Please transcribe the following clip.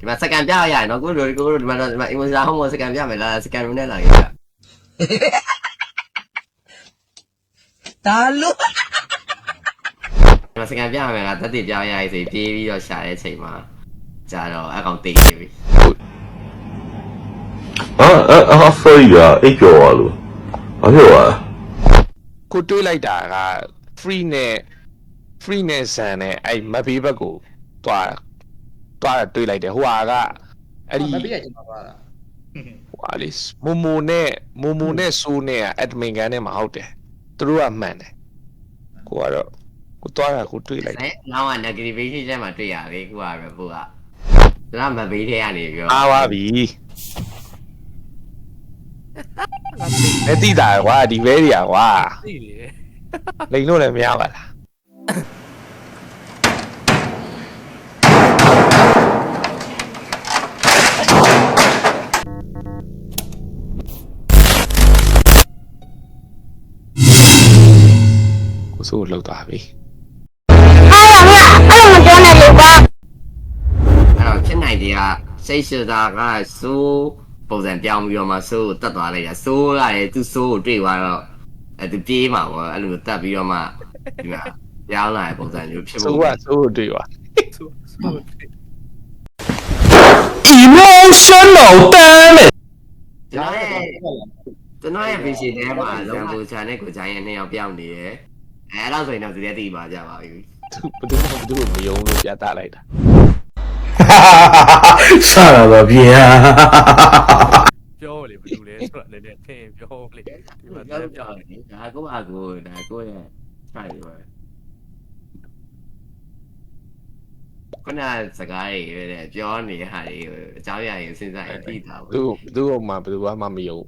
ဒီမှာစကန်ပြရရနော်ကိုတို့ဒီမှာဒီမှာ emotional home စကန်ပြမယ်လားစကန်ရုံနဲ့လာခဲ့ဒါလို့ဒီမှာစကန်ပြမယ်လားတက်တည်ပြရရဆိုပြေးပြီးတော့ရှာတဲ့အချိန်မှာကြာတော့အကောင်တိတ်နေပြီsorry ဗျာအိပ်ကျော်ပါလို့ဘာဖြစ်သွားလဲကိုတွေးလိုက်တာက free နဲ့ဇန်နဲ့အဲ့မဘေးဘက်ကိုတွားတွေးလိုက်တယ်ဟိုဟာကအဲ့ဒီ မပြည့်ချင်ပါလား ဟွာလေမိုမိုနဲ့ဆိုးနဲ့ admin ကန်နဲ့မဟုတ်တယ်သူတို့ကမှန်တယ်ကိုကတော့ကိုတွားတာကိုတွေးလိုက်တယ် နောက်က negativation ချက်မှာတွေ့ရပြီခုက report ကဒါမှမဘေးထဲကနေပြော အားပါပြီအဲ့တိတာကွာဒီဘဲတွေကကွာ သိလေ လိန်လို့လည်းမရပါလားကိုစိုးလောက်သွားပြီအဲ့တော့ဖြစ်နိုင်တယ်ကစိတ်ရှည်တာကစိုးပုံစံပြောင်းပြီးတော့မှစိုးကိုတတ်သွားလိုက်တာစိုးကလည်းသူ့စိုးကိုတွေ့သွားတော့သူပြေးမှာပေါ့အဲ့လိုတက်ပြီးတော့မှဒီမှာပြောင်းလာတဲ့ပုံစံမျိုးဖြစ်ဖို့စိုးကစိုးကိုတွေ့သွား emotional damage ကျွန်တော်ရဲ့ vision ထဲမှာဇန်ဘူချာနဲ့ကိုချိုင်းရဲ့နှစ်ယောက်ပြောင်းနေတယ်အဲ့တော့ဆိုရင်တော့ဒီထဲသိပါကြပါပြီဘယ်သူမယုံလို့ပြသလိုက်တာစတာပါဗျာပြောလေဘယ်လိုလဲဆိုတာလည်းထင်ပြောလေဒီမှာ ပြောလို့ပြောတယ်ဒါကိုယ့်အကူဒါကိုယ့်ရဲ့ try ပဲခုနစကားတွေပဲပြောနေတဲ့ဟာတွေအကြောင်းအရာတွေစဉ်းစားရင်သိတာပေါ့သူ့မှမယုံ